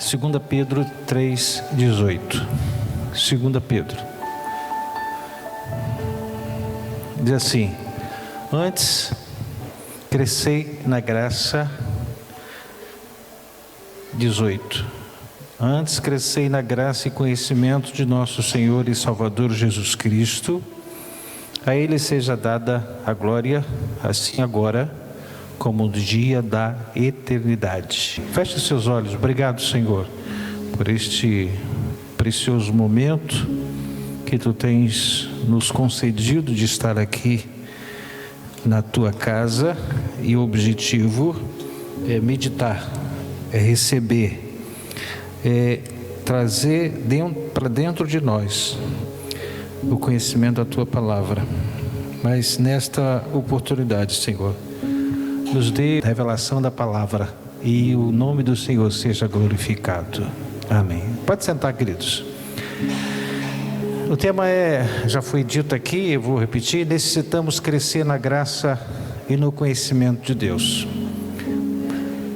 2 Pedro 3,18. 2 Pedro. Diz assim: antes crescei na graça. 18. Antes crescei na graça e conhecimento de nosso Senhor e Salvador Jesus Cristo. A Ele seja dada a glória, assim agora, como no dia da eternidade. Feche seus olhos. Obrigado, Senhor, por este precioso momento que Tu tens nos concedido de estar aqui na Tua casa, e o objetivo é meditar, é receber, é trazer para dentro de nós o conhecimento da Tua palavra. Mas nesta oportunidade, Senhor, nos dê revelação da palavra e o nome do Senhor seja glorificado. Amém. Pode sentar, queridos. O tema já foi dito aqui, eu vou repetir: necessitamos crescer na graça e no conhecimento de Deus.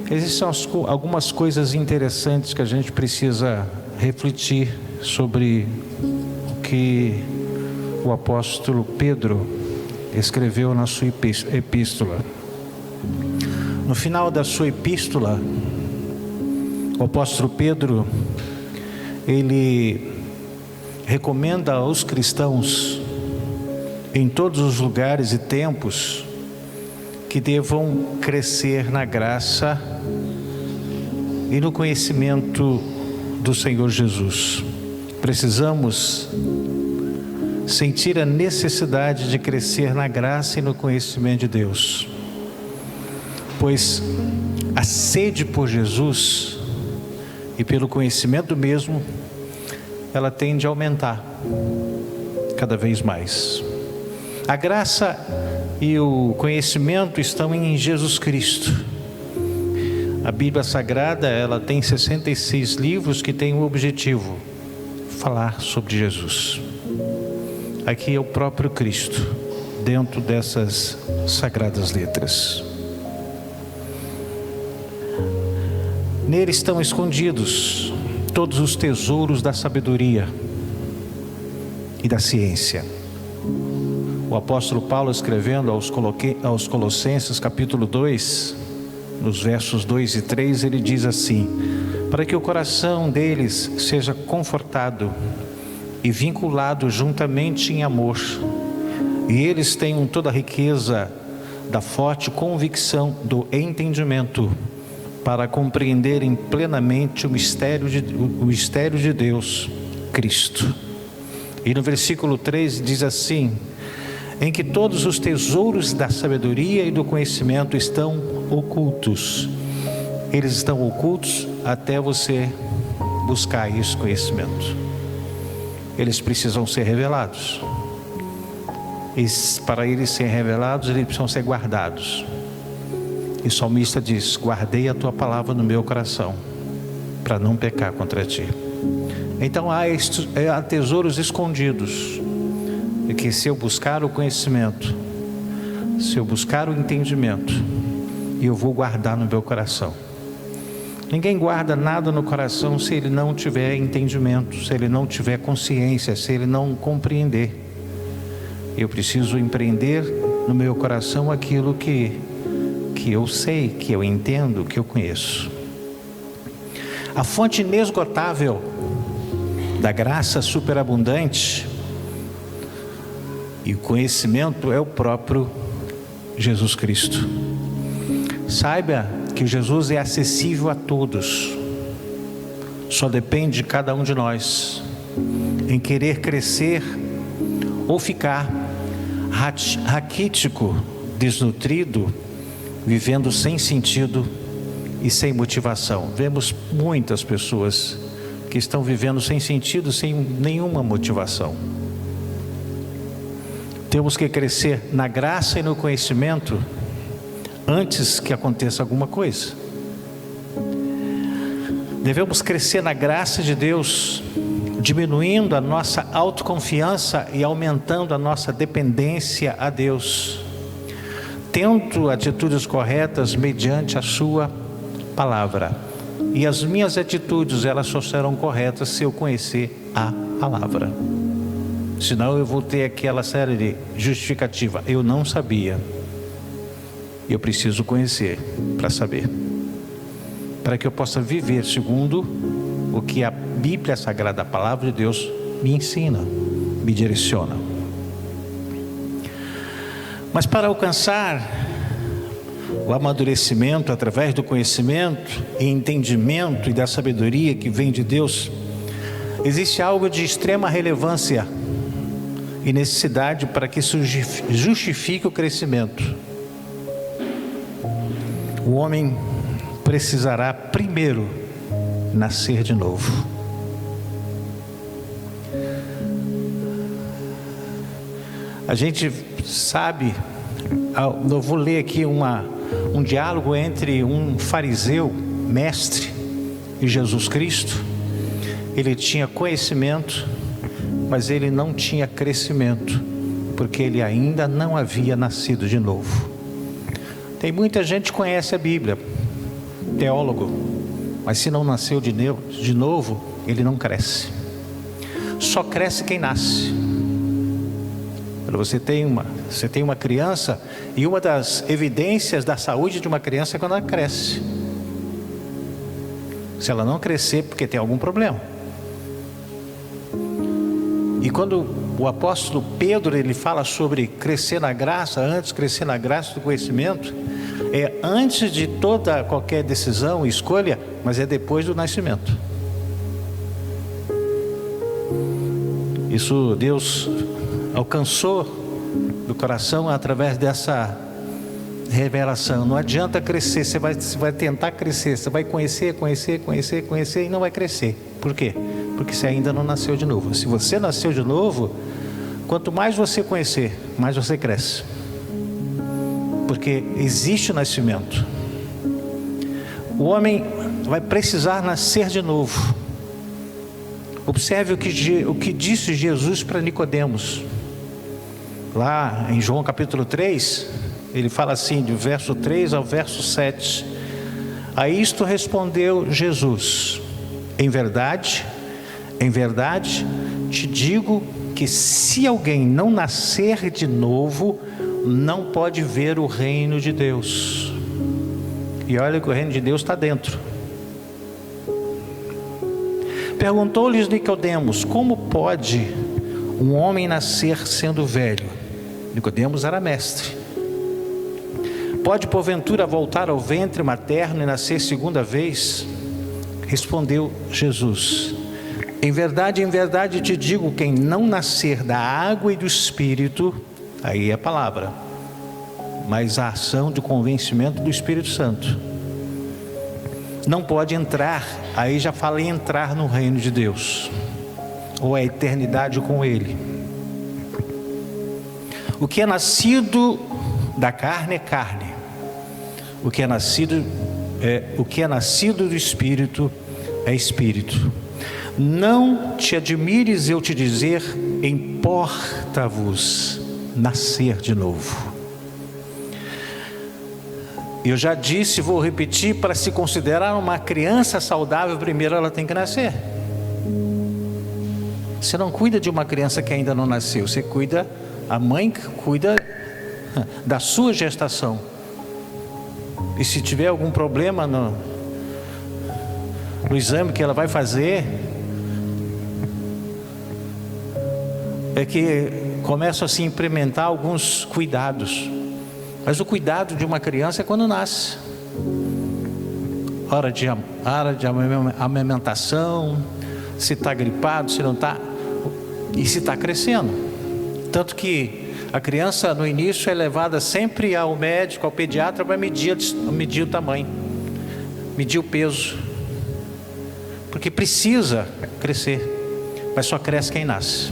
Existem algumas coisas interessantes que a gente precisa refletir sobre o que o apóstolo Pedro escreveu na sua epístola. No final da sua epístola, o apóstolo Pedro, ele recomenda aos cristãos em todos os lugares e tempos que devam crescer na graça e no conhecimento do Senhor Jesus. Precisamos sentir a necessidade de crescer na graça e no conhecimento de Deus, pois a sede por Jesus e pelo conhecimento mesmo, ela tende a aumentar cada vez mais. A graça e o conhecimento estão em Jesus Cristo. A Bíblia Sagrada, ela tem 66 livros que têm o objetivo falar sobre Jesus. Aqui é o próprio Cristo dentro dessas sagradas letras. Nele estão escondidos todos os tesouros da sabedoria e da ciência. O apóstolo Paulo, escrevendo aos Colossenses, capítulo 2, nos versos 2 e 3, ele diz assim: para que o coração deles seja confortado e vinculado juntamente em amor, e eles tenham toda a riqueza da forte convicção do entendimento, para compreenderem plenamente o mistério de Deus, Cristo. E no versículo 3 diz assim: em que todos os tesouros da sabedoria e do conhecimento estão ocultos. Eles estão ocultos até você buscar esse conhecimento. Eles precisam ser revelados. E para eles serem revelados, eles precisam ser guardados. E o salmista diz: guardei a tua palavra no meu coração, para não pecar contra ti. Então há tesouros escondidos, e que se eu buscar o conhecimento, se eu buscar o entendimento, eu vou guardar no meu coração. Ninguém guarda nada no coração se ele não tiver entendimento, se ele não tiver consciência, se ele não compreender. Eu preciso empreender no meu coração aquilo que eu sei, que eu entendo, que eu conheço. A fonte inesgotável da graça superabundante e o conhecimento é o próprio Jesus Cristo. Saiba que Jesus é acessível a todos. Só depende de cada um de nós em querer crescer ou ficar raquítico, desnutrido, vivendo sem sentido e sem motivação. Vemos muitas pessoas que estão vivendo sem sentido, sem nenhuma motivação. Temos que crescer na graça e no conhecimento antes que aconteça alguma coisa. Devemos crescer na graça de Deus, diminuindo a nossa autoconfiança e aumentando a nossa dependência a Deus, tendo atitudes corretas mediante a sua palavra. E as minhas atitudes, elas só serão corretas se eu conhecer a palavra. Senão eu vou ter aquela série de justificativa. Eu não sabia. Eu preciso conhecer para saber. Para que eu possa viver segundo o que a Bíblia Sagrada, a palavra de Deus, me ensina, me direciona. Mas para alcançar o amadurecimento através do conhecimento e entendimento e da sabedoria que vem de Deus, existe algo de extrema relevância e necessidade para que isso justifique o crescimento. O homem precisará primeiro nascer de novo. A gente sabe, eu vou ler aqui um diálogo entre um fariseu, mestre, e Jesus Cristo. Ele tinha conhecimento, mas ele não tinha crescimento, porque ele ainda não havia nascido de novo. Tem muita gente que conhece a Bíblia, teólogo, mas se não nasceu de novo, ele não cresce. Só cresce quem nasce. Você tem uma criança, e uma das evidências da saúde de uma criança é quando ela cresce. Se ela não crescer, porque tem algum problema. E quando o apóstolo Pedro, ele fala sobre crescer na graça, antes crescer na graça do conhecimento, é antes de qualquer decisão e escolha, mas é depois do nascimento. Isso Deus alcançou do coração através dessa revelação. Não adianta crescer, você vai tentar crescer, você vai conhecer e não vai crescer. Por quê? Porque você ainda não nasceu de novo. Se você nasceu de novo, quanto mais você conhecer, mais você cresce. Porque existe o nascimento. O homem vai precisar nascer de novo. Observe o que disse Jesus para Nicodemos. Lá em João capítulo 3, ele fala assim, do verso 3 ao verso 7. A isto respondeu Jesus: em verdade, te digo que se alguém não nascer de novo, não pode ver o reino de Deus. E olha que o reino de Deus está dentro. Perguntou-lhes Nicodemos: como pode um homem nascer sendo velho? Nicodemos era mestre. Pode porventura voltar ao ventre materno e nascer segunda vez? Respondeu Jesus: em verdade te digo, quem não nascer da água e do Espírito, aí é a palavra, mas a ação de convencimento do Espírito Santo, não pode entrar. Aí já fala em entrar no reino de Deus, ou a eternidade com Ele. O que é nascido da carne é carne, o que é nascido do Espírito é Espírito. Não te admires eu te dizer: importa-vos nascer de novo. Eu já disse, vou repetir, para se considerar uma criança saudável, primeiro ela tem que nascer. Você não cuida de uma criança que ainda não nasceu, você cuida, a mãe cuida da sua gestação. E se tiver algum problema no exame que ela vai fazer, é que começam a se implementar alguns cuidados. Mas o cuidado de uma criança é quando nasce. Hora de amamentação, se está gripado, se não está, e se está crescendo. Tanto que a criança no início é levada sempre ao médico, ao pediatra, para medir o tamanho, medir o peso, porque precisa crescer, mas só cresce quem nasce.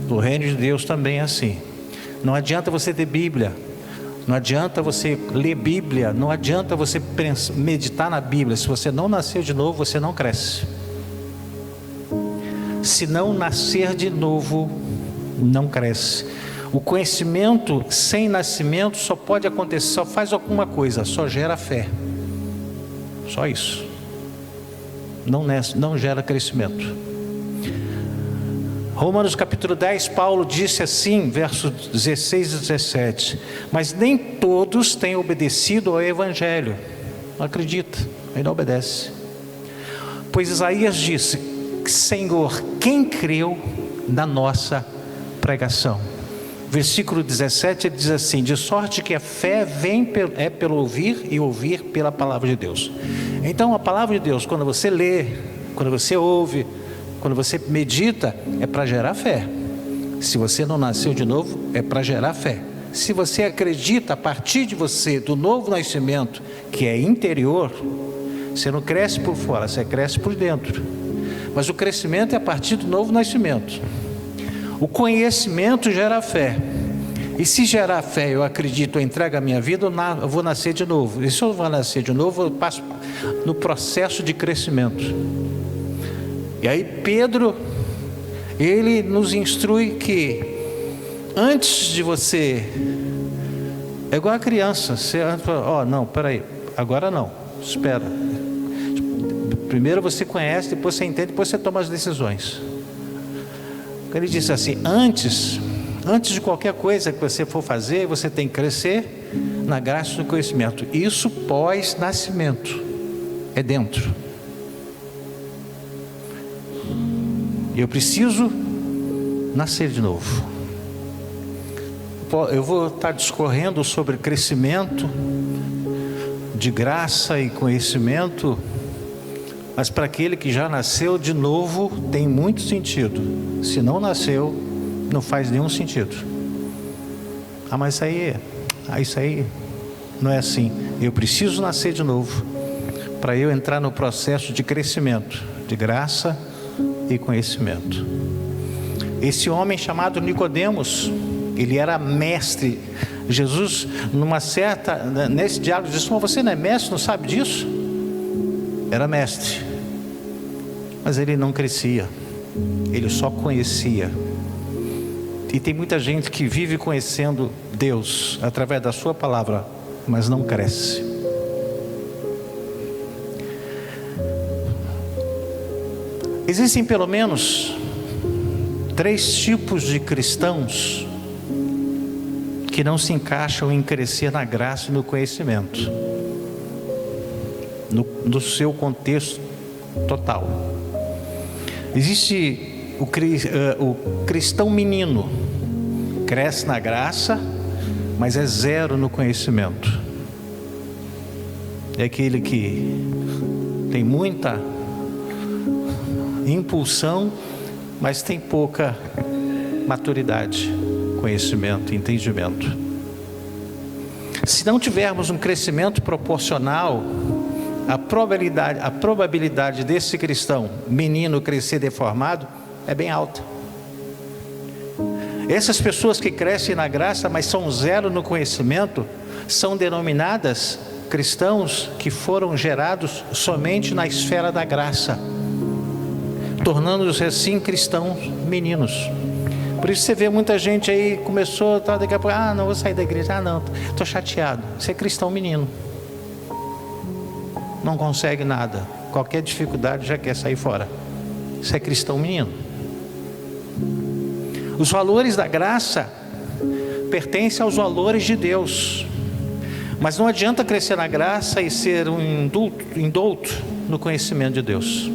No reino de Deus também é assim. Não adianta você ter Bíblia, não adianta você ler Bíblia, não adianta você meditar na Bíblia. Se você não nasceu de novo, você não cresce. Se não nascer de novo, não cresce. O conhecimento sem nascimento só pode acontecer, só faz alguma coisa, só gera fé. Só isso. não gera crescimento. Romanos capítulo 10, Paulo disse assim, versos 16 e 17: mas nem todos têm obedecido ao Evangelho. Não acredita, aí não obedece. Pois Isaías disse: Senhor, quem creu na nossa pregação? Versículo 17, ele diz assim: de sorte que a fé vem pelo ouvir, e ouvir pela palavra de Deus. Então a palavra de Deus, quando você lê, quando você ouve, quando você medita, é para gerar fé. Se você não nasceu de novo, é para gerar fé. Se você acredita a partir de você, do novo nascimento, que é interior, você não cresce por fora, você cresce por dentro. Mas o crescimento é a partir do novo nascimento. O conhecimento gera fé. E se gerar fé, eu acredito, eu entrego a minha vida, eu vou nascer de novo. E se eu vou nascer de novo, eu passo no processo de crescimento. E aí Pedro, ele nos instrui que antes de você, é igual a criança, você fala, não, peraí, agora não, espera. Primeiro você conhece, depois você entende, depois você toma as decisões. Ele disse assim: antes de qualquer coisa que você for fazer, você tem que crescer na graça e no conhecimento. Isso pós-nascimento, é dentro. Eu preciso nascer de novo. Eu vou estar discorrendo sobre crescimento de graça e conhecimento, mas para aquele que já nasceu de novo tem muito sentido. Se não nasceu, não faz nenhum sentido. Mas isso aí não é assim. Eu preciso nascer de novo para eu entrar no processo de crescimento, de graça e conhecimento. Esse homem chamado Nicodemos, ele era mestre. Jesus, nesse diálogo, disse: mas você não é mestre, não sabe disso? Era mestre, mas ele não crescia, ele só conhecia. E tem muita gente que vive conhecendo Deus através da sua palavra, mas não cresce. Existem pelo menos 3 tipos de cristãos que não se encaixam em crescer na graça e no conhecimento, no seu contexto total. Existe o cristão menino, cresce na graça, mas é zero no conhecimento. É aquele que tem muita impulsão, mas tem pouca maturidade, conhecimento, entendimento. Se não tivermos um crescimento proporcional, a probabilidade desse cristão menino crescer deformado é bem alta. Essas pessoas que crescem na graça, mas são zero no conhecimento, são denominadas cristãos que foram gerados somente na esfera da graça, tornando-se assim cristãos meninos. Por isso você vê muita gente aí, começou, daqui a pouco, não vou sair da igreja, não, estou chateado. Você é cristão menino, não consegue nada, qualquer dificuldade já quer sair fora. Você é cristão menino. Os valores da graça pertencem aos valores de Deus, mas não adianta crescer na graça e ser um indulto no conhecimento de Deus.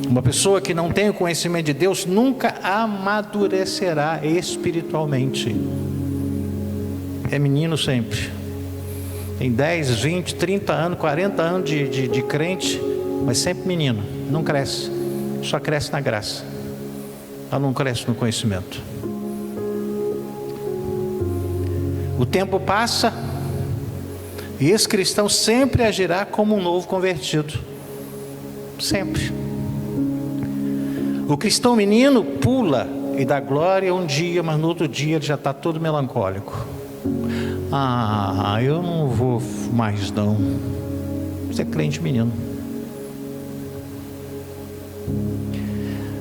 Uma pessoa que não tem o conhecimento de Deus nunca amadurecerá espiritualmente. É menino sempre. Tem 10, 20, 30 anos, 40 anos de crente, mas sempre menino. Não cresce. Só cresce na graça. Ela não cresce no conhecimento. O tempo passa e esse cristão sempre agirá como um novo convertido. Sempre. O cristão menino pula e dá glória um dia, mas no outro dia ele já está todo melancólico. Eu não vou mais não. Você é crente menino.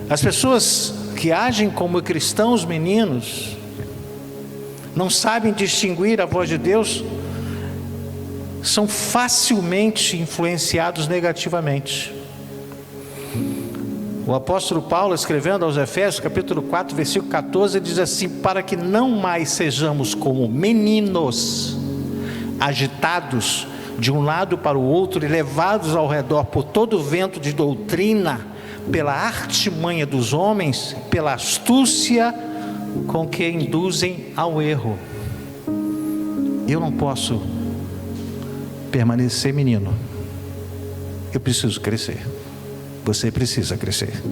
As pessoas que agem como cristãos meninos não sabem distinguir a voz de Deus são facilmente influenciados negativamente. O apóstolo Paulo, escrevendo aos Efésios, capítulo 4, versículo 14, diz assim: para que não mais sejamos como meninos, agitados de um lado para o outro e levados ao redor por todo o vento de doutrina, pela artimanha dos homens, pela astúcia com que induzem ao erro. Eu não posso permanecer menino, eu preciso crescer. Você precisa crescer.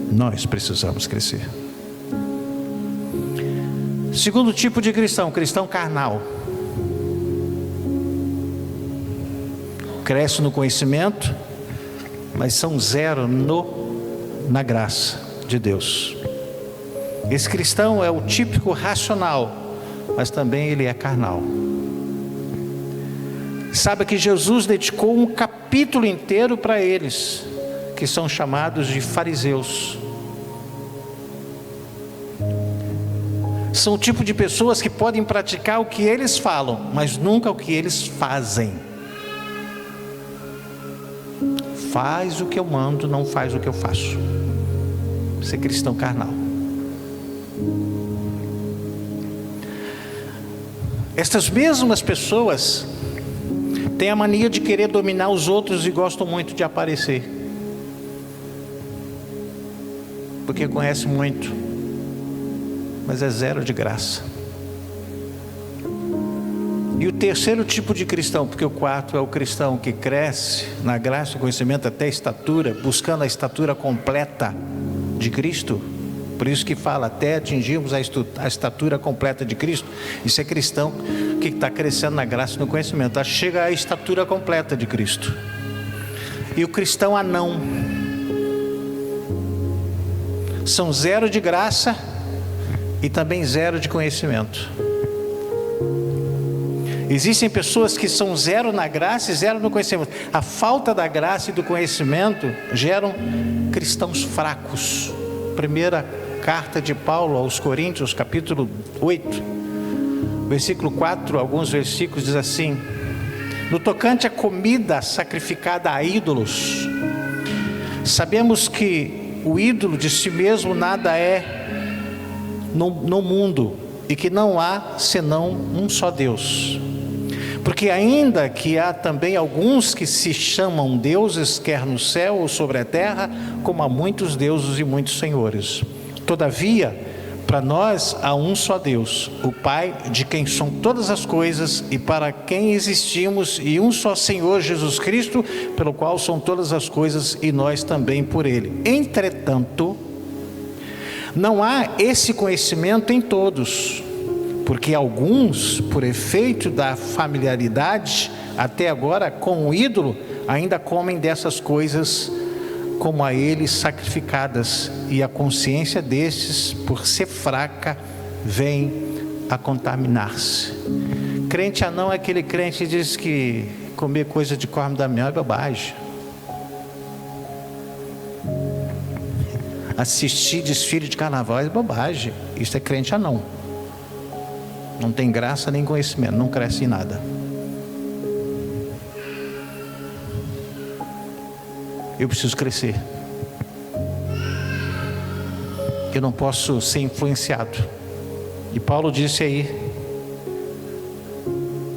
Nós precisamos crescer. Segundo tipo de cristão, cristão carnal. Cresce no conhecimento, mas são zero na graça de Deus. Esse cristão é o típico racional, mas também ele é carnal. Sabe que Jesus dedicou um capítulo inteiro para eles, que são chamados de fariseus. São o tipo de pessoas que podem praticar o que eles falam, mas nunca o que eles fazem. Faz o que eu mando, não faz o que eu faço. Isso é cristão carnal. Estas mesmas pessoas têm a mania de querer dominar os outros e gostam muito de aparecer, porque conhece muito, mas é zero de graça. E o terceiro tipo de cristão, porque o quarto é o cristão que cresce na graça e conhecimento até a estatura, buscando a estatura completa de Cristo. Por isso que fala, até atingirmos a estatura completa de Cristo. Isso é cristão que está crescendo na graça e no conhecimento, chega à estatura completa de Cristo. E o cristão anão, são zero de graça e também zero de conhecimento. Existem pessoas que são zero na graça e zero no conhecimento. A falta da graça e do conhecimento geram cristãos fracos. Primeira carta de Paulo aos Coríntios, capítulo 8, versículo 4, alguns versículos diz assim: no tocante à comida sacrificada a ídolos, sabemos que o ídolo de si mesmo nada é no mundo, e que não há senão um só Deus. Porque ainda que há também alguns que se chamam deuses, quer no céu ou sobre a terra, como há muitos deuses e muitos senhores. Todavia, para nós há um só Deus, o Pai, de quem são todas as coisas e para quem existimos, e um só Senhor Jesus Cristo, pelo qual são todas as coisas e nós também por Ele. Entretanto, não há esse conhecimento em todos, porque alguns, por efeito da familiaridade até agora com o ídolo, ainda comem dessas coisas como a eles sacrificadas, e a consciência destes, por ser fraca, vem a contaminar-se. Crente anão é aquele crente que diz que comer coisa de corno da mel é bobagem. Assistir desfile de carnaval é bobagem. Isso é crente anão. Não tem graça nem conhecimento, não cresce em nada. Eu preciso crescer. Eu não posso ser influenciado. E Paulo disse aí,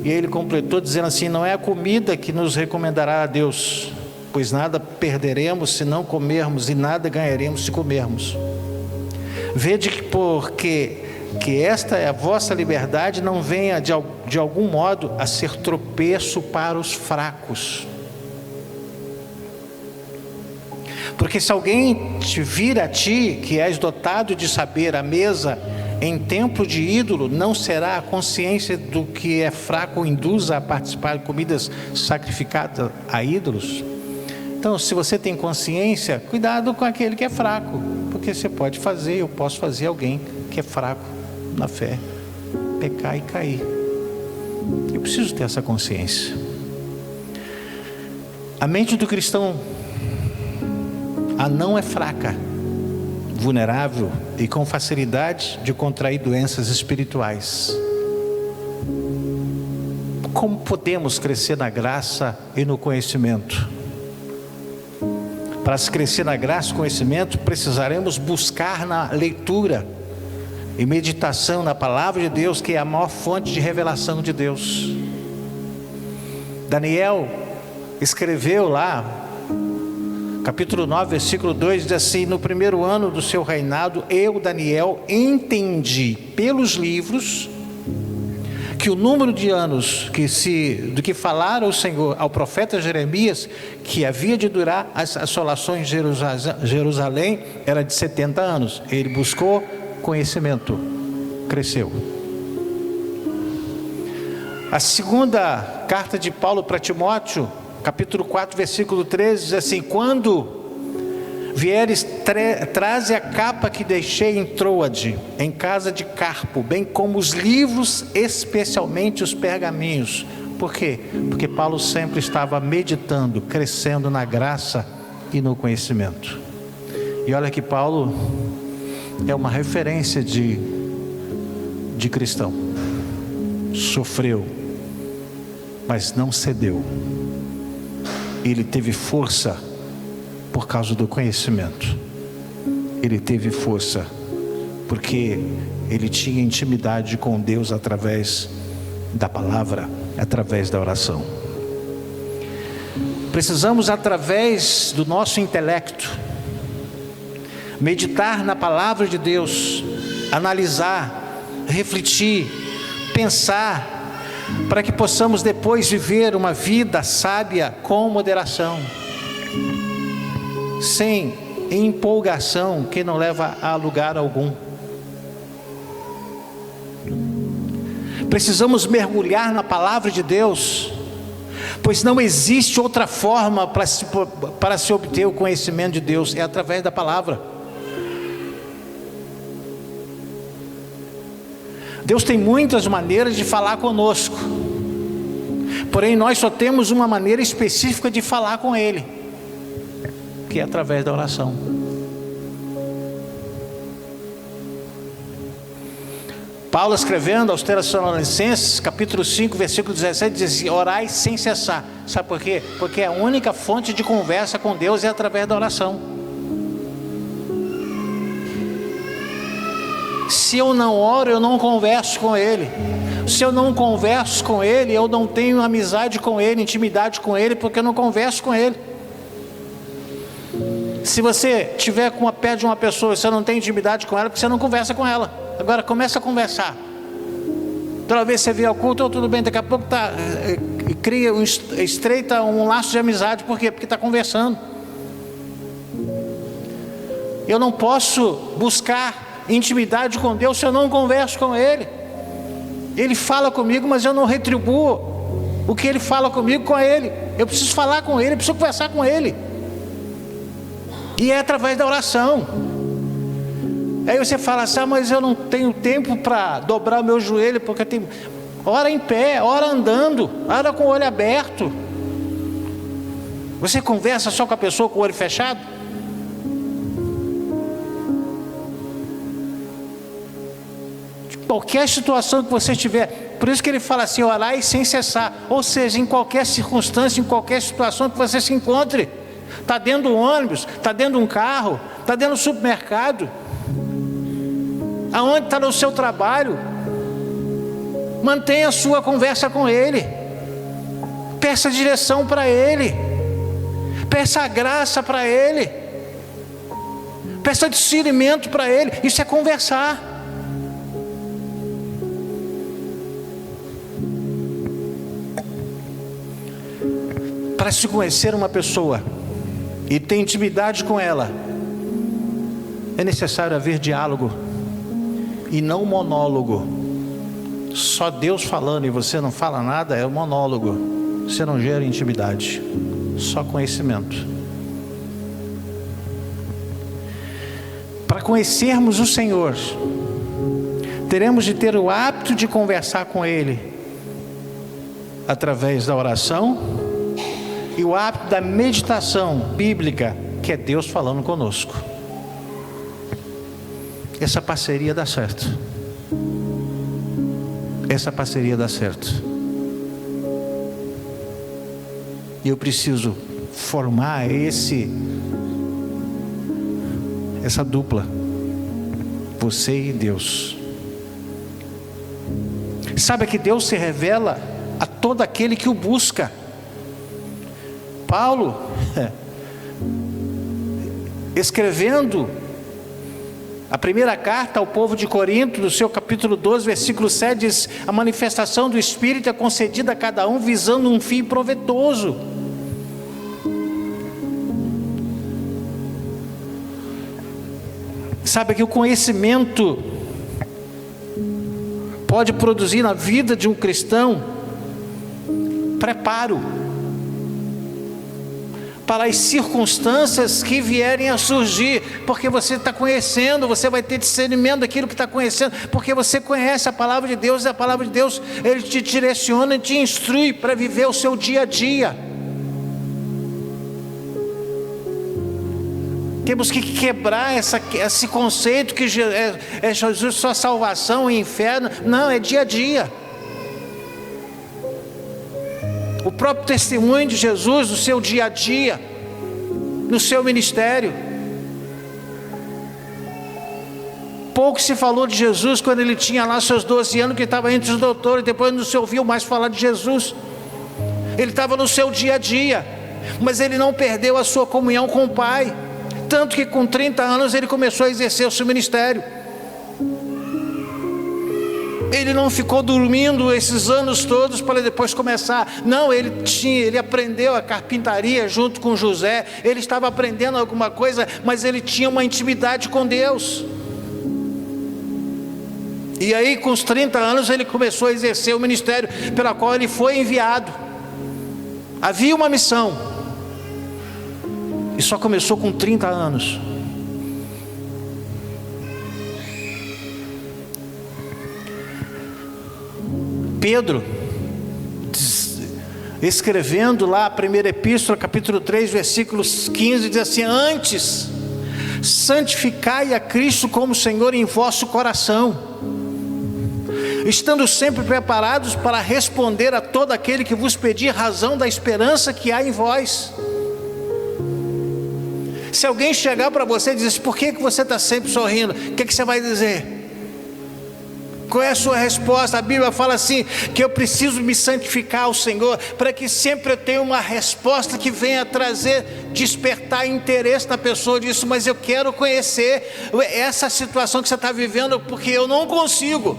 e ele completou dizendo assim: não é a comida que nos recomendará a Deus, pois nada perderemos se não comermos, e nada ganharemos se comermos. Vede que porque esta é a vossa liberdade, não venha de algum modo a ser tropeço para os fracos. Porque se alguém te vir a ti, que és dotado de saber, à mesa em templo de ídolo, não será a consciência do que é fraco induza a participar de comidas sacrificadas a ídolos? Então, se você tem consciência, cuidado com aquele que é fraco, porque você pode fazer, eu posso fazer alguém que é fraco na fé pecar e cair. Eu preciso ter essa consciência. A mente do cristão anão é fraca, vulnerável e com facilidade de contrair doenças espirituais. Como podemos crescer na graça e no conhecimento? Para se crescer na graça e conhecimento, precisaremos buscar na leitura e meditação na palavra de Deus, que é a maior fonte de revelação de Deus. Daniel escreveu lá, capítulo 9, versículo 2, diz assim: no primeiro ano do seu reinado, eu, Daniel, entendi pelos livros que o número de anos do que falara o Senhor ao profeta Jeremias, que havia de durar as assolações de Jerusalém, era de 70 anos. Ele buscou conhecimento, cresceu. A segunda carta de Paulo para Timóteo, capítulo 4, versículo 13, diz assim: quando vieres, traze a capa que deixei em Troade, em casa de Carpo, bem como os livros, especialmente os pergaminhos. Por quê? Porque Paulo sempre estava meditando, crescendo na graça e no conhecimento. E olha que Paulo é uma referência de cristão. Sofreu, mas não cedeu. Ele teve força por causa do conhecimento. Ele teve força porque ele tinha intimidade com Deus através da palavra, através da oração. Precisamos, através do nosso intelecto, meditar na palavra de Deus, analisar, refletir, pensar, para que possamos depois viver uma vida sábia com moderação, sem empolgação que não leva a lugar algum. Precisamos mergulhar na palavra de Deus, pois não existe outra forma para se obter o conhecimento de Deus, é através da palavra. Deus tem muitas maneiras de falar conosco, porém nós só temos uma maneira específica de falar com Ele, que é através da oração. Paulo, escrevendo aos Tessalonicenses, capítulo 5, versículo 17, diz assim: orai sem cessar. Sabe por quê? Porque a única fonte de conversa com Deus é através da oração. Se eu não oro, eu não converso com Ele. Se eu não converso com Ele, eu não tenho amizade com Ele, intimidade com Ele, porque eu não converso com Ele. Se você estiver perto de uma pessoa e você não tem intimidade com ela, porque você não conversa com ela. Agora começa a conversar. Toda vez que você vê ao culto, tudo bem, daqui a pouco estreita um laço de amizade. Por quê? Porque está conversando. Eu não posso buscar intimidade com Deus se eu não converso com Ele. Ele fala comigo, mas eu não retribuo o que Ele fala comigo com Ele. Eu preciso falar com Ele, eu preciso conversar com Ele. E é através da oração. Aí você fala assim: mas eu não tenho tempo para dobrar o meu joelho, porque tem... Ora em pé, ora andando, ora com o olho aberto. Você conversa só com a pessoa com o olho fechado? De qualquer situação que você estiver. Por isso que ele fala assim: orai sem cessar. Ou seja, em qualquer circunstância, em qualquer situação que você se encontre. Está dentro do ônibus, está dentro de um carro, está dentro do supermercado, aonde está no seu trabalho, mantenha a sua conversa com Ele, peça direção para Ele, peça graça para Ele, peça discernimento para Ele. Isso é conversar. Para se conhecer uma pessoa e ter intimidade com ela, é necessário haver diálogo e não monólogo. Só Deus falando e você não fala nada é um monólogo. Você não gera intimidade, só conhecimento. Para conhecermos o Senhor, teremos de ter o hábito de conversar com Ele através da oração e o hábito da meditação bíblica, que é Deus falando conosco. Essa parceria dá certo. Essa parceria dá certo. E eu preciso formar essa dupla, você e Deus. Sabe que Deus se revela a todo aquele que o busca. Paulo, escrevendo a primeira carta ao povo de Corinto, no seu capítulo 12, versículo 7, diz: a manifestação do Espírito é concedida a cada um visando um fim proveitoso. Sabe que o conhecimento pode produzir na vida de um cristão preparo para as circunstâncias que vierem a surgir, porque você está conhecendo, você vai ter discernimento daquilo que está conhecendo, porque você conhece a palavra de Deus, e a palavra de Deus, Ele te direciona e te instrui para viver o seu dia a dia. Temos que quebrar esse conceito que é Jesus só salvação e inferno. Não, é dia a dia. O próprio testemunho de Jesus no seu dia a dia, no seu ministério. Pouco se falou de Jesus quando ele tinha lá seus 12 anos, que estava entre os doutores, depois não se ouviu mais falar de Jesus. Ele estava no seu dia a dia, mas ele não perdeu a sua comunhão com o Pai, tanto que com 30 anos ele começou a exercer o seu ministério. Ele não ficou dormindo esses anos todos para depois começar. Não, ele aprendeu a carpintaria junto com José. Ele estava aprendendo alguma coisa, mas ele tinha uma intimidade com Deus. E aí, com os 30 anos, ele começou a exercer o ministério pela qual ele foi enviado. Havia uma missão, e só começou com 30 anos. Pedro, escrevendo lá a primeira epístola, capítulo 3, versículos 15, diz assim: antes, santificai a Cristo como Senhor em vosso coração, estando sempre preparados para responder a todo aquele que vos pedir razão da esperança que há em vós. Se alguém chegar para você e dizer: por que você está sempre sorrindo? O que você vai dizer? Qual é a sua resposta? A Bíblia fala assim, que eu preciso me santificar ao Senhor, para que sempre eu tenha uma resposta que venha trazer, despertar interesse na pessoa disso. Mas eu quero conhecer essa situação que você está vivendo, porque eu não consigo.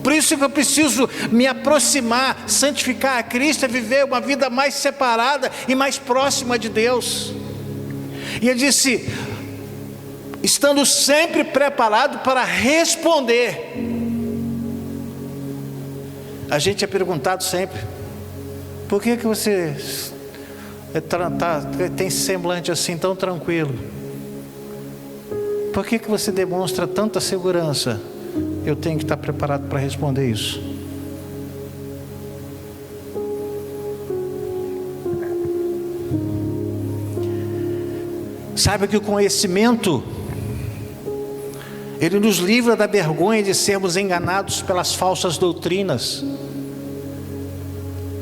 Por isso que eu preciso me aproximar, santificar a Cristo, viver uma vida mais separada e mais próxima de Deus. E ele disse: estando sempre preparado para responder. A gente é perguntado sempre: por que você tem esse semblante assim tão tranquilo? Por que você demonstra tanta segurança? Eu tenho que estar preparado para responder isso. Saiba que o conhecimento, ele nos livra da vergonha de sermos enganados pelas falsas doutrinas,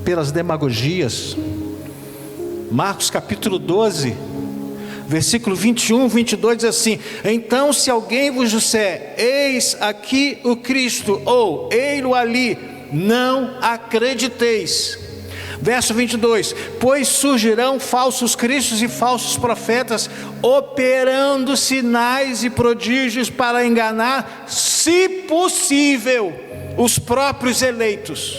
pelas demagogias. Marcos capítulo 12, versículo 21, 22 diz assim: então se alguém vos disser, eis aqui o Cristo, ou ei-lo ali, não acrediteis. Verso 22, pois surgirão falsos cristos e falsos profetas, operando sinais e prodígios para enganar, se possível, os próprios eleitos.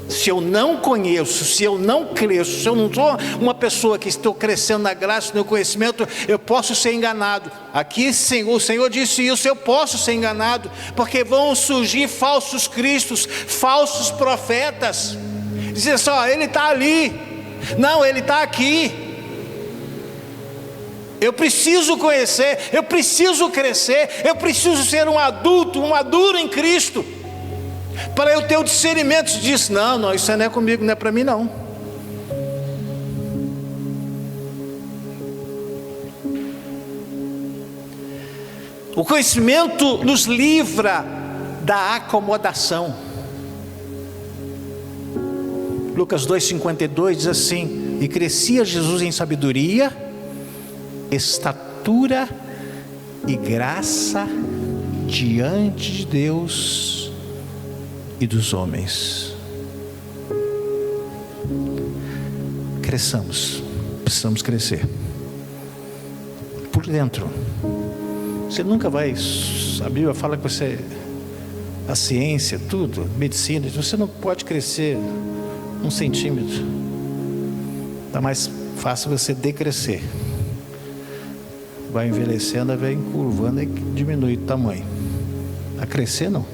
Se eu não conheço, se eu não cresço, se eu não sou uma pessoa que estou crescendo na graça e no conhecimento, eu posso ser enganado. Aqui o Senhor disse isso: eu posso ser enganado, porque vão surgir falsos cristos, falsos profetas. Dizer só, ele está ali, não, ele está aqui. Eu preciso conhecer, eu preciso crescer, eu preciso ser um adulto, um maduro em Cristo, para eu ter o discernimento disso. Não, isso não é comigo, não é para mim não. O conhecimento nos livra da acomodação. Lucas 2,52 diz assim: e crescia Jesus em sabedoria, estatura e graça diante de Deus e dos homens. Cresçamos, precisamos crescer por dentro. Você nunca vai, a Bíblia fala que você, a ciência, tudo, medicina, você não pode crescer 1 centímetro. Está mais fácil você decrescer. Vai envelhecendo, vai encurvando e diminui o tamanho. A crescer não.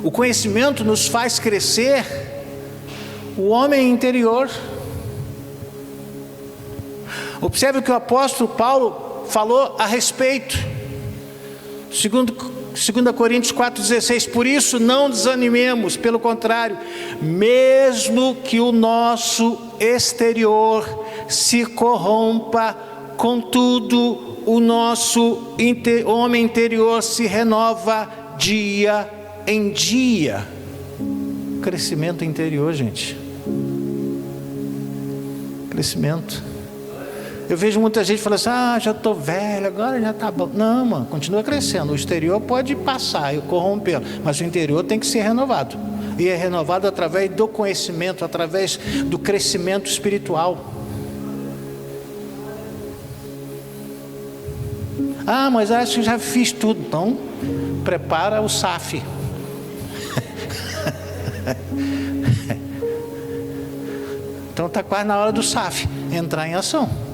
O conhecimento nos faz crescer o homem interior. Observe o que o apóstolo Paulo falou a respeito. 2 Coríntios 4,16: por isso não desanimemos, pelo contrário, mesmo que o nosso exterior se corrompa, contudo o nosso homem interior se renova dia em dia. Crescimento interior, gente. Crescimento. Eu vejo muita gente falando assim: já estou velho, agora já está bom. Não, mano, continua crescendo. O exterior pode passar e corromper, mas o interior tem que ser renovado. E é renovado através do conhecimento, através do crescimento espiritual. Mas acho que já fiz tudo. Então, prepara o SAF. Então está quase na hora do SAF entrar em ação.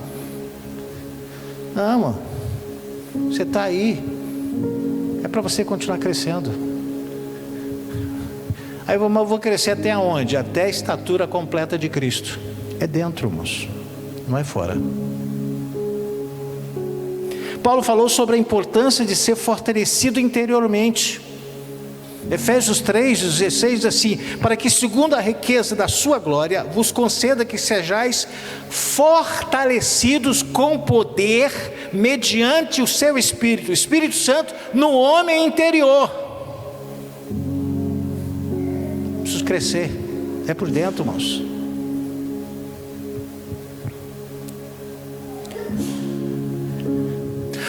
Não, mano, você está aí, é para você continuar crescendo. Aí eu vou crescer até onde? Até a estatura completa de Cristo. É dentro, moço, não é fora. Paulo falou sobre a importância de ser fortalecido interiormente. Efésios 3,16 diz assim: para que segundo a riqueza da sua glória vos conceda que sejais fortalecidos com poder mediante o seu Espírito, o Espírito Santo no homem interior. Preciso crescer, é por dentro, irmãos.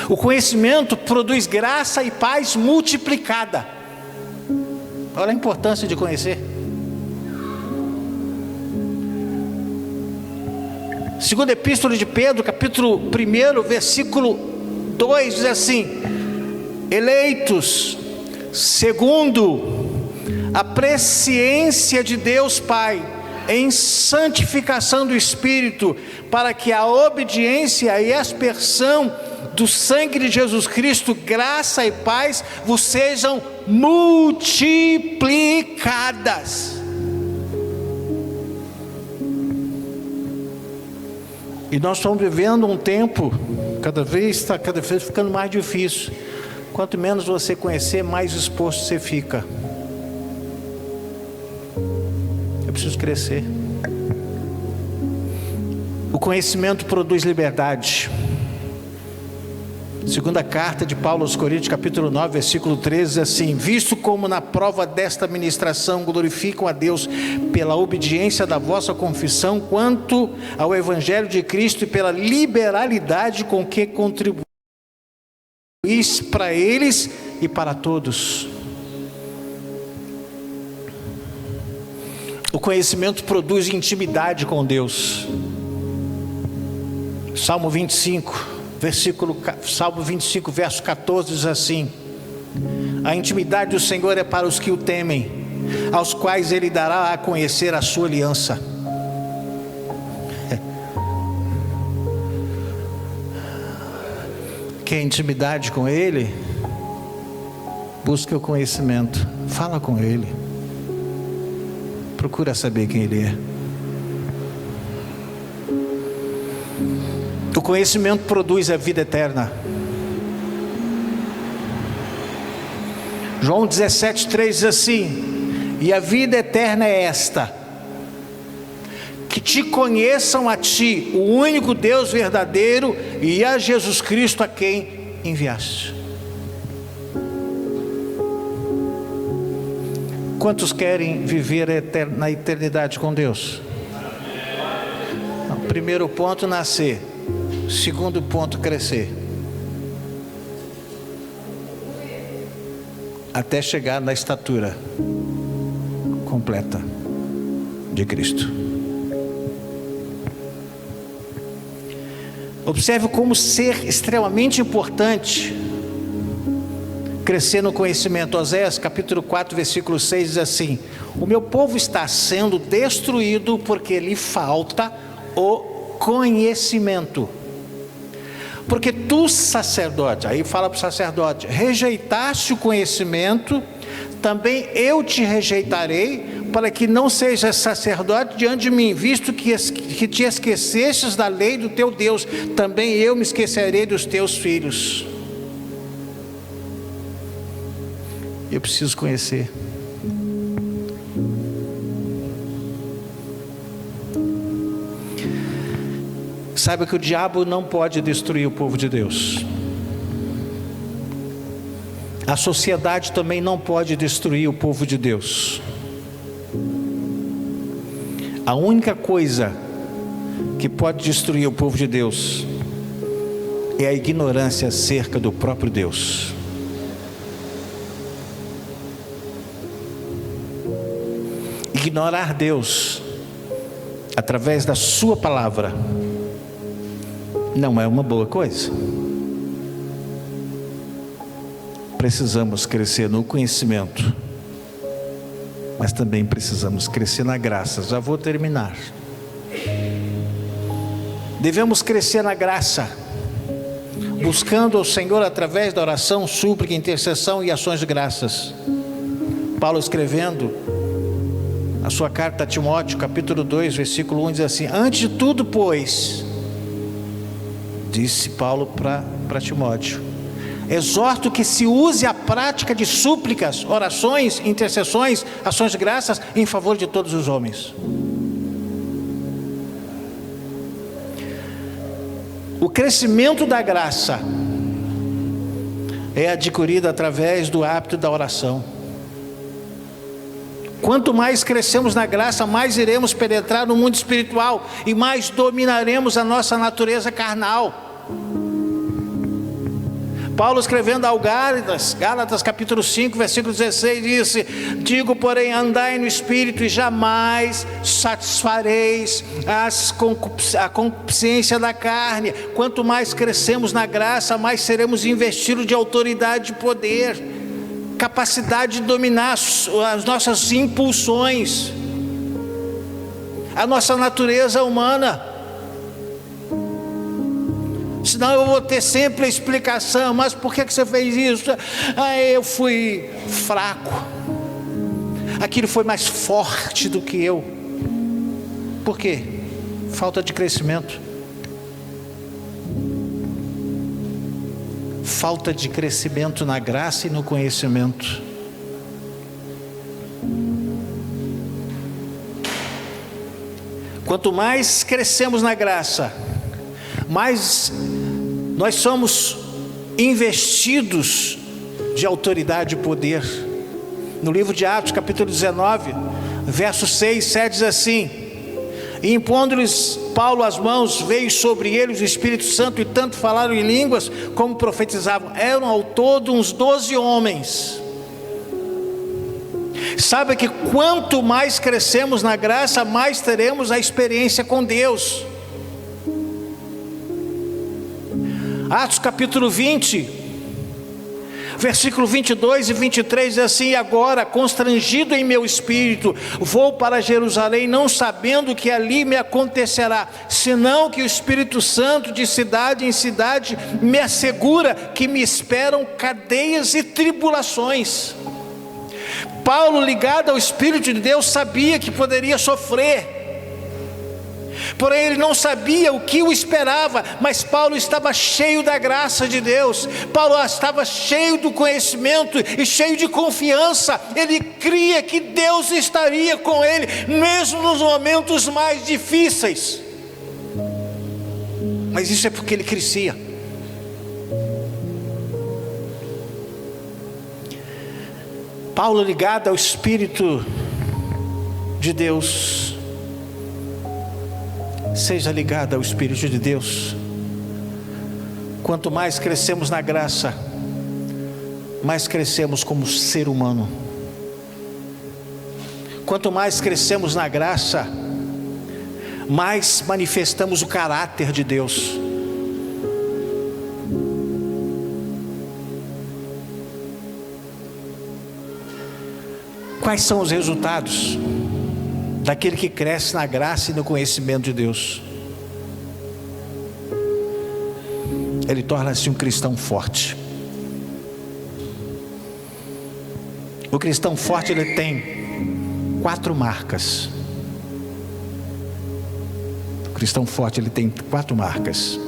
O conhecimento produz graça e paz multiplicada. Olha a importância de conhecer. Segunda Epístola de Pedro, capítulo 1, versículo 2, diz assim: eleitos segundo a presciência de Deus Pai, em santificação do Espírito, para que a obediência e aspersão do sangue de Jesus Cristo, graça e paz vos sejam multiplicadas. E nós estamos vivendo um tempo, cada vez ficando mais difícil. Quanto menos você conhecer, mais exposto você fica. Eu preciso crescer. O conhecimento produz liberdade. Segunda carta de Paulo aos Coríntios, capítulo 9, versículo 13, assim: visto como na prova desta ministração glorificam a Deus pela obediência da vossa confissão quanto ao Evangelho de Cristo e pela liberalidade com que contribuís para eles e para todos. O conhecimento produz intimidade com Deus. Salmo 25, verso 14 diz assim: a intimidade do Senhor é para os que o temem, aos quais Ele dará a conhecer a sua aliança. Quer intimidade com Ele? Busque o conhecimento, fala com Ele, procura saber quem Ele é. O conhecimento produz a vida eterna. João 17,3 diz assim: e a vida eterna é esta, que te conheçam a ti, o único Deus verdadeiro, e a Jesus Cristo a quem enviaste. Quantos querem viver na eternidade com Deus? Primeiro ponto, nascer. Segundo ponto, crescer. Até chegar na estatura completa de Cristo. Observe como ser extremamente importante crescer no conhecimento. Oséias capítulo 4, versículo 6 diz assim: o meu povo está sendo destruído porque lhe falta o conhecimento. Porque tu, sacerdote, aí fala para o sacerdote, rejeitaste o conhecimento, também eu te rejeitarei, para que não sejas sacerdote diante de mim, visto que te esquecestes da lei do teu Deus, também eu me esquecerei dos teus filhos. Eu preciso conhecer. Saiba que o diabo não pode destruir o povo de Deus. A sociedade também não pode destruir o povo de Deus. A única coisa que pode destruir o povo de Deus é a ignorância acerca do próprio Deus. Ignorar Deus através da sua palavra não é uma boa coisa. Precisamos crescer no conhecimento, mas também precisamos crescer na graça. Já vou terminar. Devemos crescer na graça, buscando o Senhor através da oração, súplica, intercessão e ações de graças. Paulo, escrevendo a sua carta a Timóteo, capítulo 2, versículo 1, diz assim: antes de tudo, pois, disse Paulo para Timóteo, exorto que se use a prática de súplicas, orações, intercessões, ações de graças em favor de todos os homens. O crescimento da graça é adquirido através do hábito da oração. Quanto mais crescemos na graça, mais iremos penetrar no mundo espiritual e mais dominaremos a nossa natureza carnal. Paulo, escrevendo ao Gálatas capítulo 5, versículo 16, disse: digo, porém, andai no Espírito e jamais satisfareis a concupiscência da carne. Quanto mais crescemos na graça, mais seremos investidos de autoridade e poder, capacidade de dominar as nossas impulsões, a nossa natureza humana. Senão eu vou ter sempre a explicação: mas por que você fez isso? Eu fui fraco, aquilo foi mais forte do que eu. Por quê? Falta de crescimento. Falta de crescimento na graça e no conhecimento. Quanto mais crescemos na graça, mais nós somos investidos de autoridade e poder. No livro de Atos, capítulo 19, versos 6, 7, diz assim: e impondo-lhes Paulo as mãos, veio sobre eles o Espírito Santo, e tanto falaram em línguas como profetizavam. Eram ao todo uns 12 homens. Sabe que quanto mais crescemos na graça, mais teremos a experiência com Deus. Atos capítulo 20, versículo 22 e 23 diz assim: e agora, constrangido em meu espírito, vou para Jerusalém, não sabendo o que ali me acontecerá, senão que o Espírito Santo de cidade em cidade me assegura que me esperam cadeias e tribulações. Paulo, ligado ao Espírito de Deus, sabia que poderia sofrer, porém ele não sabia o que o esperava. Mas Paulo estava cheio da graça de Deus, Paulo estava cheio do conhecimento e cheio de confiança. Ele cria que Deus estaria com ele, mesmo nos momentos mais difíceis. Mas isso é porque ele crescia. Paulo, ligado ao Espírito de Deus, seja ligado ao Espírito de Deus. Quanto mais crescemos na graça, mais crescemos como ser humano. Quanto mais crescemos na graça, mais manifestamos o caráter de Deus. Quais são os resultados daquele que cresce na graça e no conhecimento de Deus? Ele torna-se um cristão forte. O cristão forte, ele tem 4 marcas. O cristão forte, ele tem 4 marcas.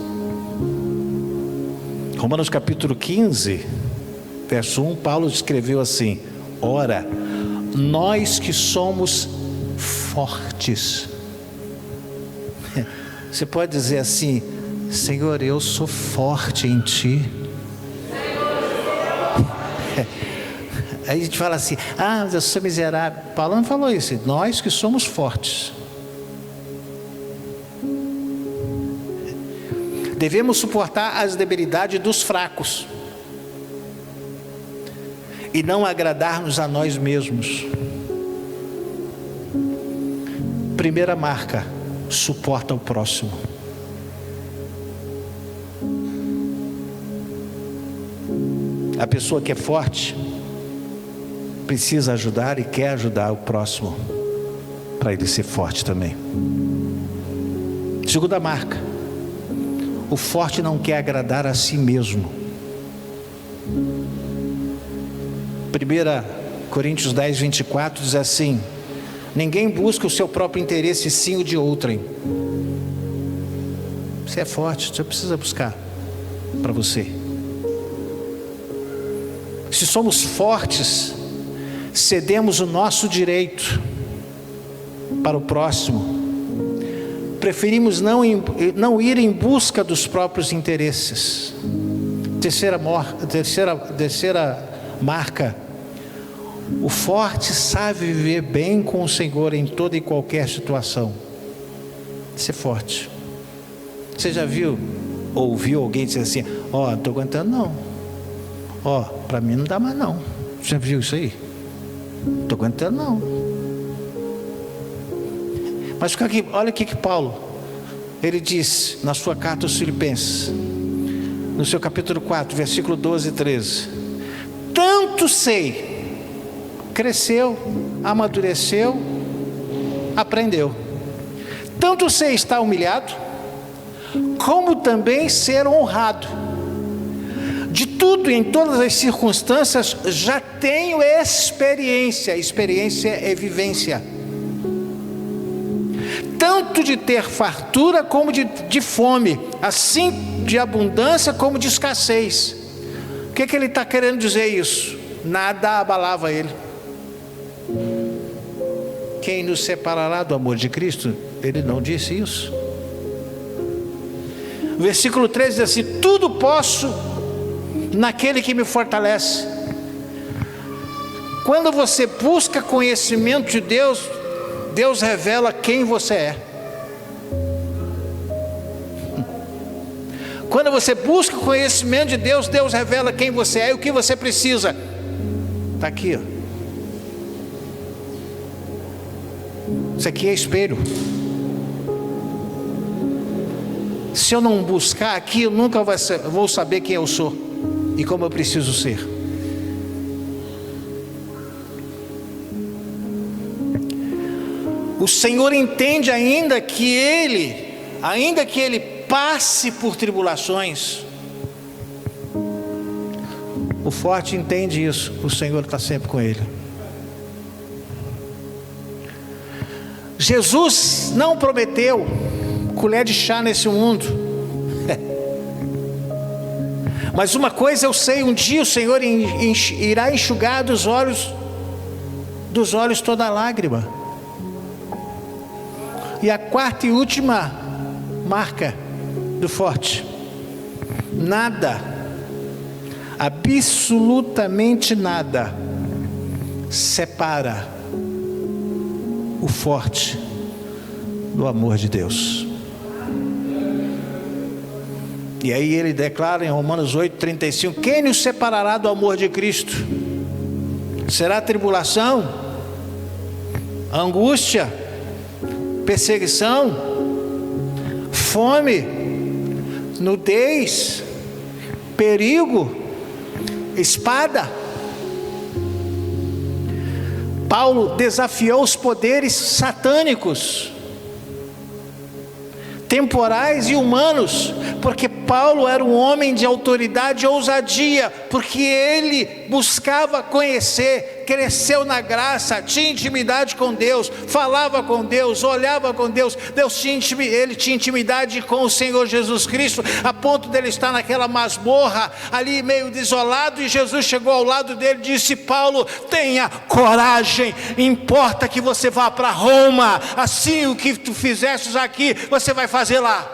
Romanos capítulo 15, verso 1, Paulo escreveu assim: ora, nós que somos fortes. Você pode dizer assim: Senhor, eu sou forte em Ti. Aí a gente fala assim: ah, mas eu sou miserável. Paulo não falou isso. Nós que somos fortes. Devemos suportar as debilidades dos fracos e não agradar-nos a nós mesmos. Primeira marca: suporta o próximo. A pessoa que é forte precisa ajudar e quer ajudar o próximo para ele ser forte também. Segunda marca: o forte não quer agradar a si mesmo. 1 Coríntios 10, 24 diz assim: ninguém busca o seu próprio interesse, sim o de outrem. Você é forte, você precisa buscar para você. Se somos fortes, cedemos o nosso direito para o próximo. Preferimos não ir em busca dos próprios interesses. Terceira marca: o forte sabe viver bem com o Senhor em toda e qualquer situação. Ser forte. Você já viu, ouviu alguém dizer assim: ó, não estou aguentando não. Ó, para mim não dá mais não. Você já viu isso aí? Não estou aguentando não. Mas olha o que Paulo, ele diz na sua carta aos Filipenses, no seu capítulo 4, versículo 12 e 13: tanto sei, cresceu, amadureceu, aprendeu, tanto sei estar humilhado, como também ser honrado. De tudo e em todas as circunstâncias já tenho experiência. Experiência é vivência. Tanto de ter fartura como de fome, assim de abundância como de escassez. O que ele está querendo dizer isso? Nada abalava ele. Quem nos separará do amor de Cristo? Ele não disse isso. Versículo 13 diz assim: tudo posso naquele que me fortalece. Quando você busca conhecimento de Deus, Deus revela quem você é. Quando você busca conhecimento de Deus, Deus revela quem você é e o que você precisa. Está aqui, ó. Isso aqui é espelho. Se eu não buscar aqui, eu nunca vou saber quem eu sou e como eu preciso ser. O Senhor entende ainda que ele passe por tribulações. O forte entende isso. O Senhor está sempre com ele. Jesus não prometeu colher de chá nesse mundo. Mas uma coisa eu sei: um dia o Senhor irá enxugar dos olhos toda lágrima. E a quarta e última marca do forte: nada, absolutamente nada, separa o forte do amor de Deus. E aí ele declara em Romanos 8:35: quem nos separará do amor de Cristo? Será tribulação, angústia, perseguição, fome, nudez, perigo, espada? Paulo desafiou os poderes satânicos, temporais e humanos, porque Paulo era um homem de autoridade e ousadia, porque ele buscava conhecer, cresceu na graça, tinha intimidade com Deus, falava com Deus, olhava com Deus. Ele tinha intimidade com o Senhor Jesus Cristo, a ponto dele estar naquela masmorra, ali meio desolado, e Jesus chegou ao lado dele e disse: Paulo, tenha coragem, importa que você vá para Roma, assim o que tu fizestes aqui, você vai fazer lá.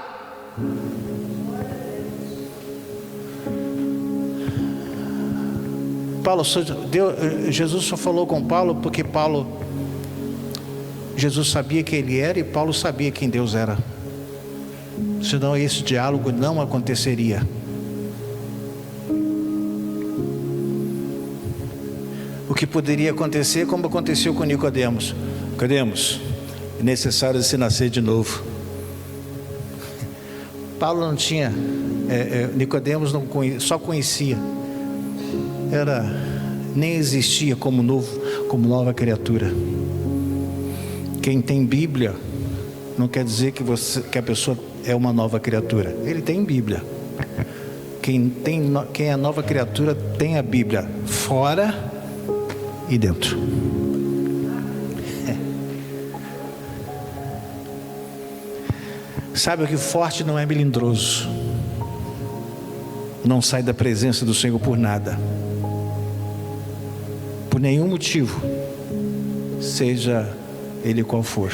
Jesus só falou com Paulo porque Jesus sabia quem ele era e Paulo sabia quem Deus era. Senão esse diálogo não aconteceria. O que poderia acontecer, como aconteceu com Nicodemos: Nicodemos, é necessário se nascer de novo. Paulo não tinha, Nicodemos não só conhecia, nem existia como nova criatura. Quem tem Bíblia não quer dizer que a pessoa é uma nova criatura. Ele tem Bíblia. Quem é nova criatura tem a Bíblia fora e dentro. Sabe que forte não é melindroso, não sai da presença do Senhor por nada, por nenhum motivo, seja ele qual for.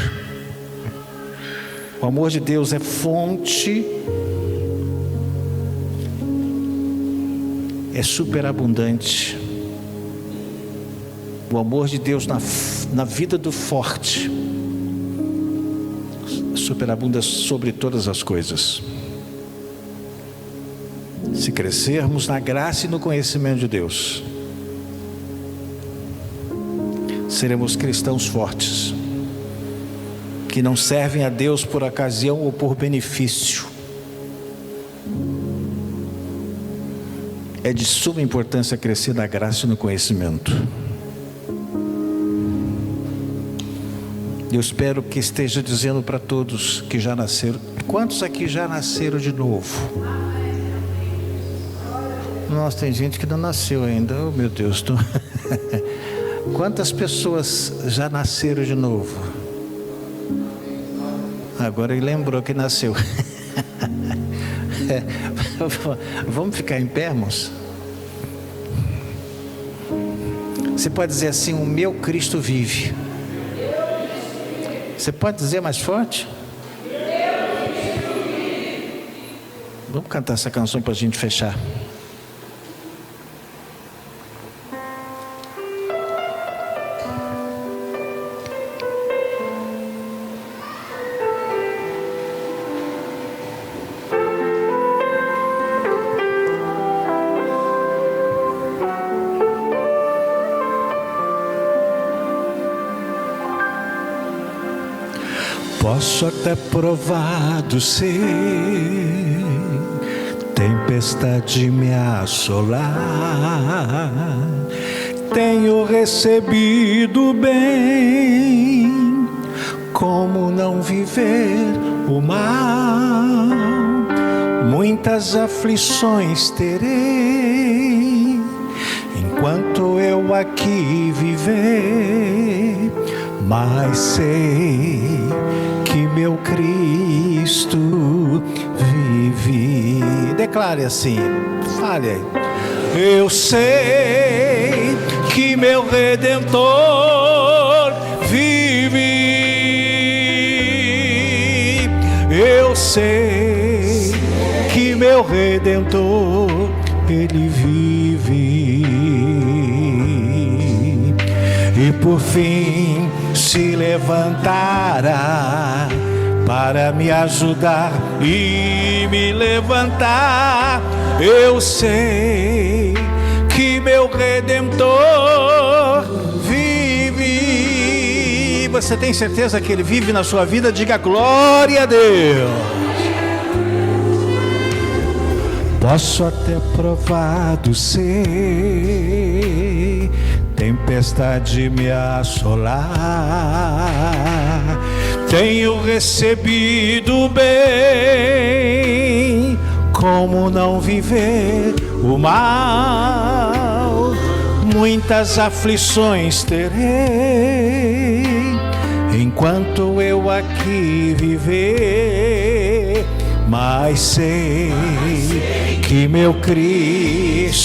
O amor de Deus é fonte, é superabundante. O amor de Deus na vida do forte superabunda sobre todas as coisas. Se crescermos na graça e no conhecimento de Deus, seremos cristãos fortes, que não servem a Deus por ocasião ou por benefício. É de suma importância crescer na graça e no conhecimento. Eu espero que esteja dizendo para todos que já nasceram. Quantos aqui já nasceram de novo? Nossa, tem gente que não nasceu ainda. Oh, meu Deus. Quantas pessoas já nasceram de novo? Agora ele lembrou que nasceu. Vamos ficar em pé, irmãos? Você pode dizer assim: o meu Cristo vive. Você pode dizer mais forte? Vamos cantar essa canção para a gente fechar. Posso até provar do ser, tempestade me assolar, tenho recebido bem, como não viver o mal? Muitas aflições terei, enquanto eu aqui viver, mas sei que meu Cristo vive. Declare assim, fale aí. Eu sei que meu Redentor vive. Eu sei que meu Redentor, Ele vive. por fim se levantará para me ajudar e me levantar. Eu sei que meu Redentor vive. Você tem certeza que Ele vive na sua vida? Diga glória a Deus. Posso até provado ser, tempestade me assolar, tenho recebido bem, como não viver o mal? Muitas aflições terei, enquanto eu aqui viver, mas sei que meu Cristo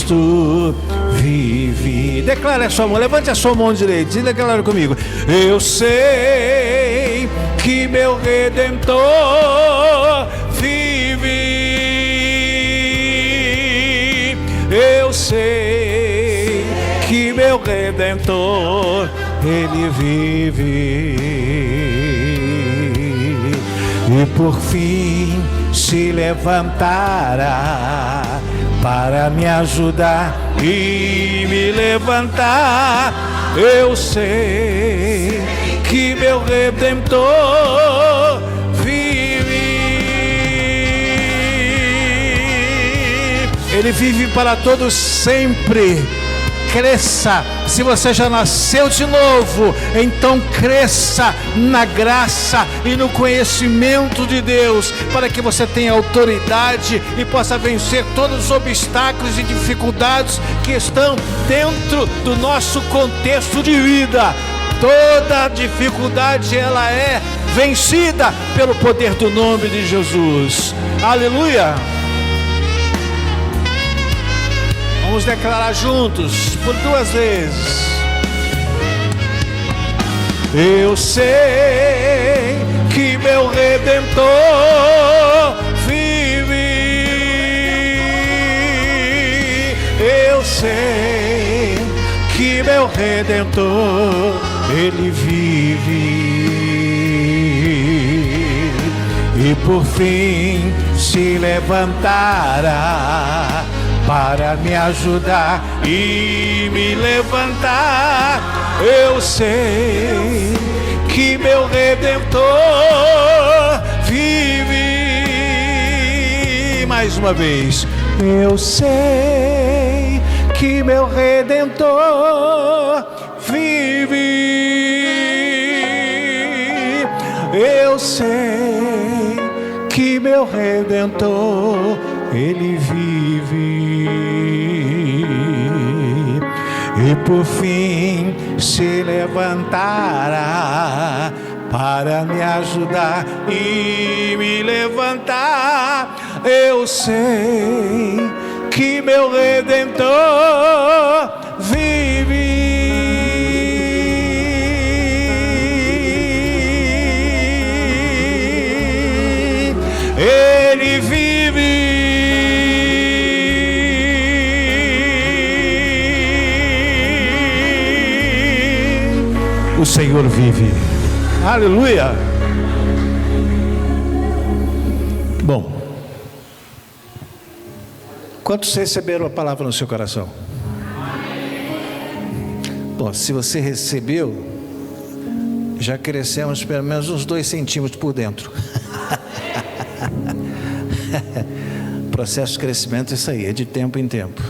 vive. Declara a sua mão, levante a sua mão direita e declara comigo: eu sei que meu Redentor vive. Eu sei que meu Redentor, Ele vive. E por fim se levantará para me ajudar e me levantar. Eu sei que meu Redentor vive. Ele vive para todos sempre. Cresça. Se você já nasceu de novo, então cresça na graça e no conhecimento de Deus, para que você tenha autoridade e possa vencer todos os obstáculos e dificuldades que estão dentro do nosso contexto de vida. Toda dificuldade ela é vencida pelo poder do nome de Jesus. Aleluia! Vamos declarar juntos por 2 vezes. Eu sei que meu Redentor vive. Eu sei que meu Redentor, Ele vive. E por fim se levantará para me ajudar e me levantar. Eu sei que meu Redentor vive. Mais uma vez. Eu sei que meu Redentor vive. Eu sei que meu Redentor, Ele vive. E por fim se levantará para me ajudar e me levantar. Eu sei que meu Redentor vive. Ele vive. O Senhor vive. Aleluia. Bom, quantos receberam a palavra no seu coração? Bom, se você recebeu, já crescemos pelo menos uns 2 centímetros por dentro. Processo de crescimento é isso aí, é de tempo em tempo,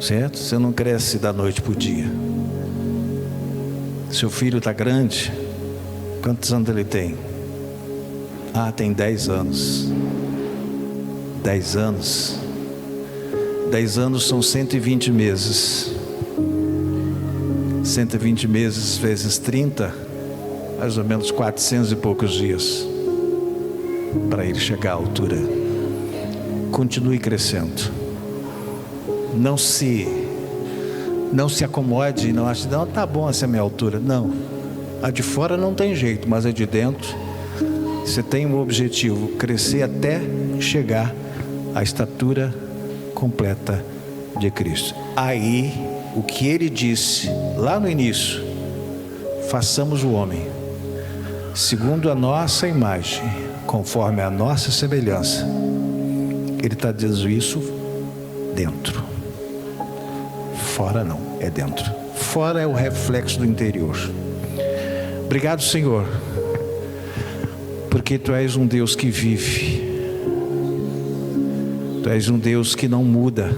certo? Você não cresce da noite para o dia. Seu filho está grande. Quantos anos ele tem? Tem 10 anos. 10 anos. 10 anos são 120 meses. 120 meses vezes 30, mais ou menos 400 e poucos dias para ele chegar à altura. Continue crescendo. Não se acomode e não ache, não, tá bom essa é a minha altura. Não, a de fora não tem jeito, mas a de dentro, você tem um objetivo, crescer até chegar à estatura completa de Cristo. Aí o que Ele disse lá no início: façamos o homem segundo a nossa imagem, conforme a nossa semelhança. Ele está dizendo isso dentro. Fora não, é dentro. Fora é o reflexo do interior. Obrigado, Senhor, porque Tu és um Deus que vive. Tu és um Deus que não muda.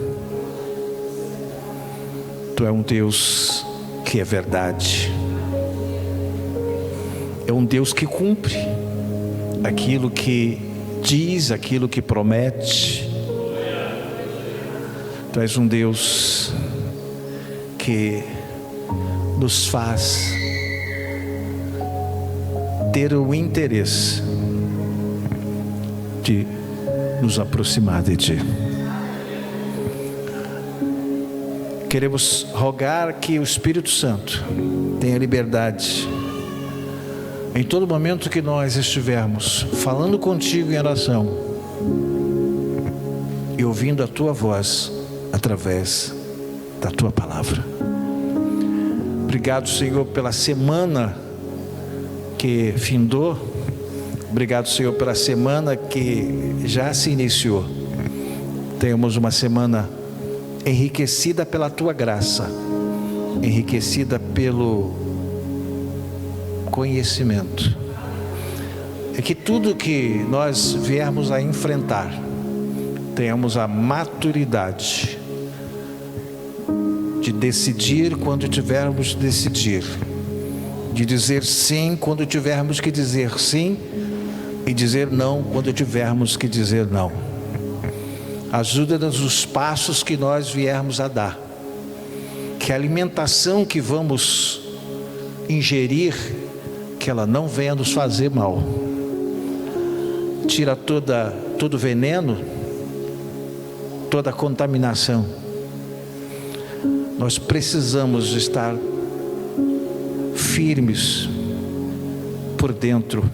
Tu és um Deus que é verdade. É um Deus que cumpre aquilo que diz, aquilo que promete. Tu és um Deus que nos faz ter o interesse de nos aproximar de Ti. Queremos rogar que o Espírito Santo tenha liberdade em todo momento que nós estivermos falando contigo em oração e ouvindo a Tua voz através da Tua palavra. Obrigado, Senhor, pela semana que findou. Obrigado, Senhor, pela semana que já se iniciou. Tenhamos uma semana enriquecida pela Tua graça, enriquecida pelo conhecimento. É que tudo que nós viermos a enfrentar, tenhamos a maturidade de decidir quando tivermos de decidir, de dizer sim quando tivermos que dizer sim, e dizer não quando tivermos que dizer não. Ajuda-nos nos passos que nós viermos a dar, que a alimentação que vamos ingerir, que ela não venha nos fazer mal. Tira todo veneno, toda contaminação. Nós precisamos estar firmes por dentro,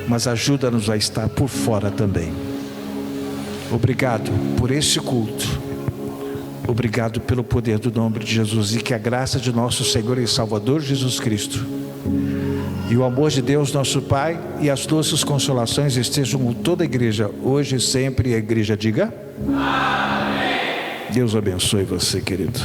mas ajuda-nos a estar por fora também. Obrigado por este culto. Obrigado pelo poder do nome de Jesus, e que a graça de nosso Senhor e Salvador Jesus Cristo, e o amor de Deus nosso Pai, e as doces consolações estejam com toda a igreja, hoje e sempre. E a igreja diga amém. Deus abençoe você, querido.